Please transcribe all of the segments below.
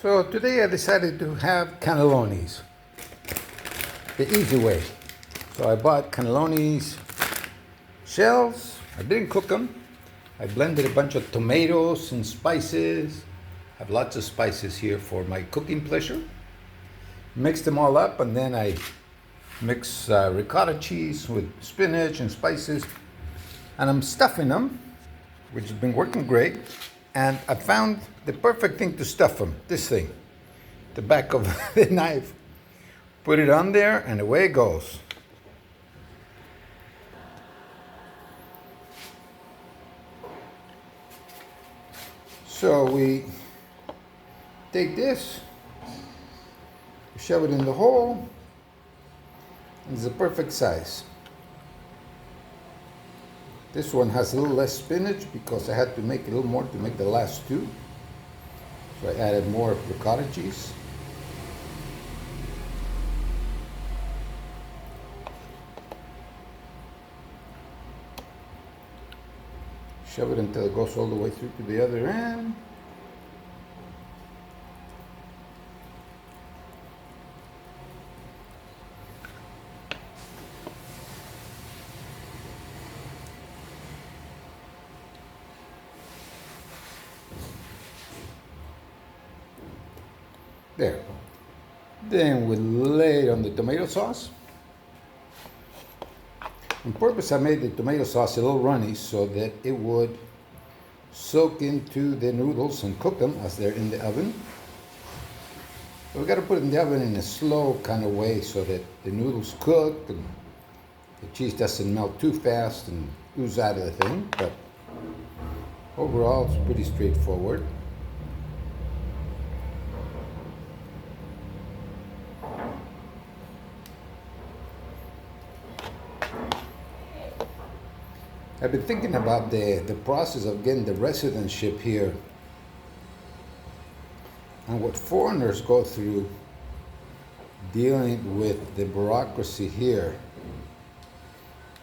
So today I decided to have canelonis, the easy way. So I bought canelonis shells. I didn't cook them. I blended a bunch of tomatoes and spices. I have lots of spices here for my cooking pleasure. Mixed them all up, and then I mix ricotta cheese with spinach and spices, and I'm stuffing them, which has been working great. And I found the perfect thing to stuff them. This thing, the back of the knife. Put it on there, and away it goes. So we take this, shove it in the hole, and it's the perfect size. This one has a little less spinach because I had to make a little more to make the last two. So I added more ricotta cheese. Shove it until it goes all the way through to the other end. There. Then we lay it on the tomato sauce. On purpose, I made the tomato sauce a little runny so that it would soak into the noodles and cook them as they're in the oven. But we got to put it in the oven in a slow kind of way so that the noodles cook and the cheese doesn't melt too fast and ooze out of the thing. But overall, it's pretty straightforward. I've been thinking about the process of getting the residentship here and what foreigners go through dealing with the bureaucracy here.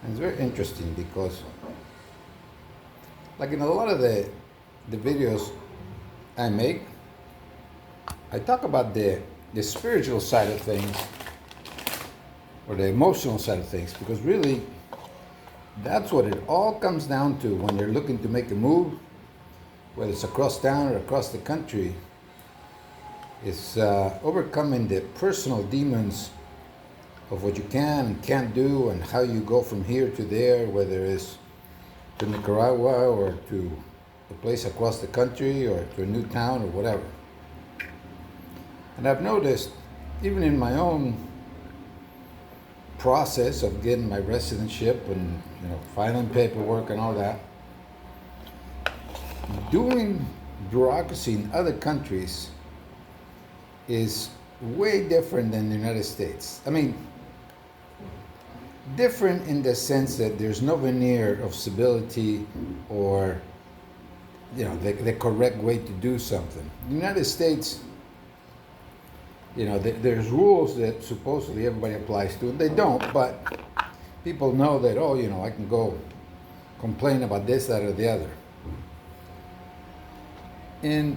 And it's very interesting because, like in a lot of the videos I make, I talk about the spiritual side of things or the emotional side of things, because really that's what it all comes down to when you're looking to make a move, whether it's across town or across the country. It's overcoming the personal demons of what you can and can't do and how you go from here to there, whether it's to Nicaragua or to a place across the country or to a new town or whatever. And I've noticed, even in my own process of getting my residentship and filing paperwork and all that, doing bureaucracy in other countries is way different than the United States. I mean, different in the sense that there's no veneer of civility or the correct way to do something. The United States, there's rules that supposedly everybody applies to, and they don't, but people know that, I can go complain about this, that, or the other. In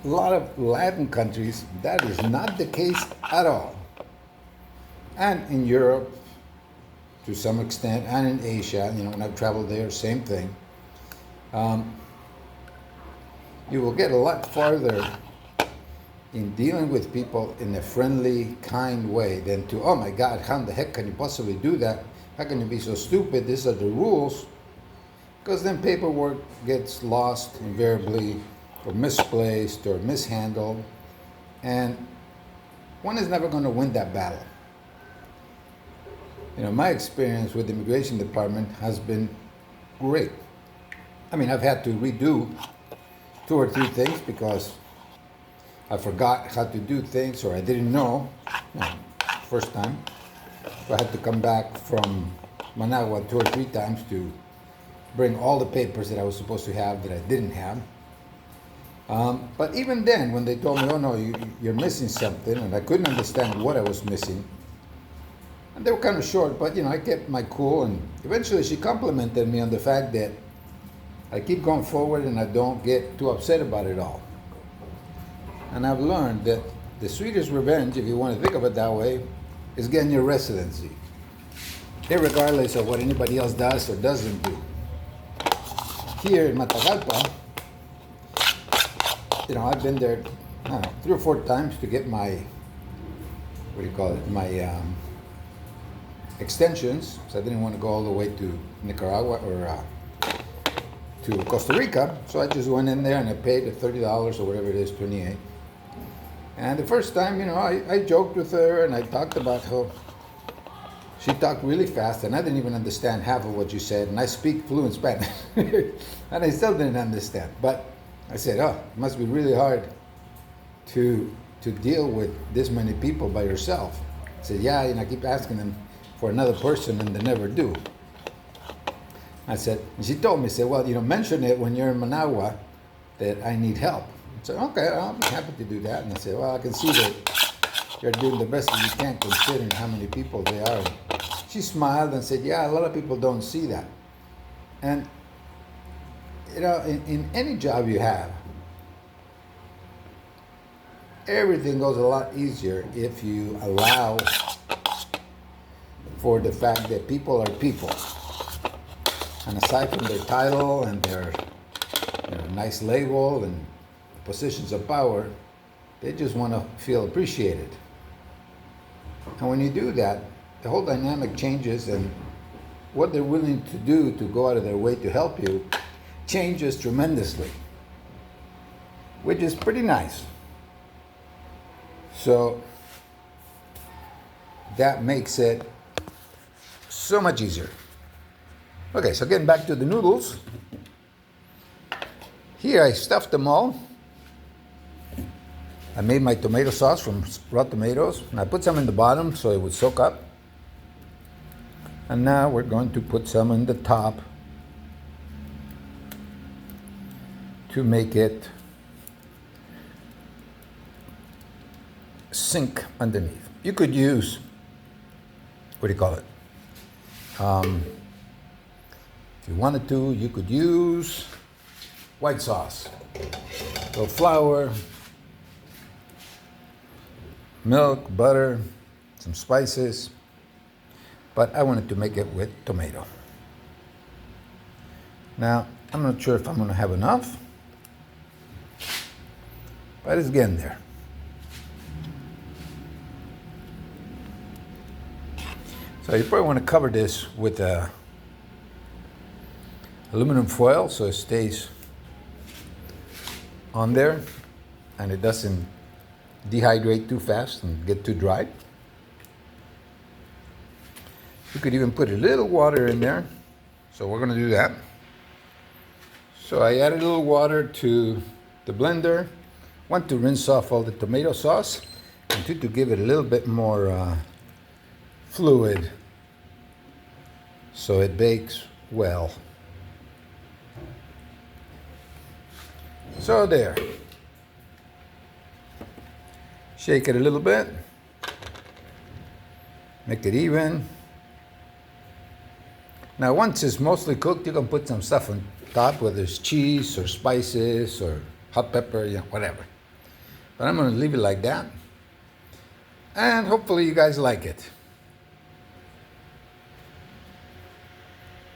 a lot of Latin countries, that is not the case at all. And in Europe, to some extent, and in Asia, when I've traveled there, same thing. You will get a lot farther in dealing with people in a friendly, kind way than to, oh my God, how in the heck can you possibly do that? How can you be so stupid? These are the rules. Because then paperwork gets lost invariably, or misplaced, or mishandled. And one is never going to win that battle. My experience with the immigration department has been great. I mean, I've had to redo 2 or 3 things because I forgot how to do things, or I didn't know, first time. So I had to come back from Managua 2 or 3 times to bring all the papers that I was supposed to have that I didn't have. But even then, when they told me, oh no, you're missing something, and I couldn't understand what I was missing. And they were kind of short, but I kept my cool, and eventually she complimented me on the fact that I keep going forward and I don't get too upset about it all. And I've learned that the sweetest revenge, if you want to think of it that way, is getting your residency, irregardless of what anybody else does or doesn't do. Here in Matagalpa, I've been there, I don't know, 3 or 4 times to get my, my extensions. So I didn't want to go all the way to Nicaragua or to Costa Rica. So I just went in there and I paid the $30 or whatever it is, 28. And the first time, I joked with her and I talked about how she talked really fast and I didn't even understand half of what she said. And I speak fluent Spanish and I still didn't understand. But I said, oh, it must be really hard to deal with this many people by yourself. I said, yeah, I keep asking them for another person and they never do. I said, and she told me, well, mention it when you're in Managua that I need help. I said, okay, I'll be happy to do that. And I said, well, I can see that you're doing the best that you can considering how many people there are. And she smiled and said, yeah, a lot of people don't see that. And, in any job you have, everything goes a lot easier if you allow for the fact that people are people. And aside from their title and their nice label and positions of power, they just want to feel appreciated. And when you do that, the whole dynamic changes, and what they're willing to do to go out of their way to help you changes tremendously, which is pretty nice. So that makes it so much easier. Okay, so getting back to the noodles. Here I stuffed them all. I made my tomato sauce from raw tomatoes, and I put some in the bottom so it would soak up. And now we're going to put some in the top to make it sink underneath. You could use, what do you call it? If you wanted to, you could use white sauce, a little flour, milk, butter, some spices, but I wanted to make it with tomato. Now, I'm not sure if I'm going to have enough, but it's getting there. So you probably want to cover this with aluminum foil so it stays on there and it doesn't dehydrate too fast and get too dry. You could even put a little water in there. So we're going to do that. So I added a little water to the blender. One, to rinse off all the tomato sauce, and two, to give it a little bit more fluid so it bakes well. So there. Shake it a little bit. Make it even. Now once it's mostly cooked, you can put some stuff on top, whether it's cheese or spices or hot pepper, whatever. But I'm going to leave it like that. And hopefully you guys like it.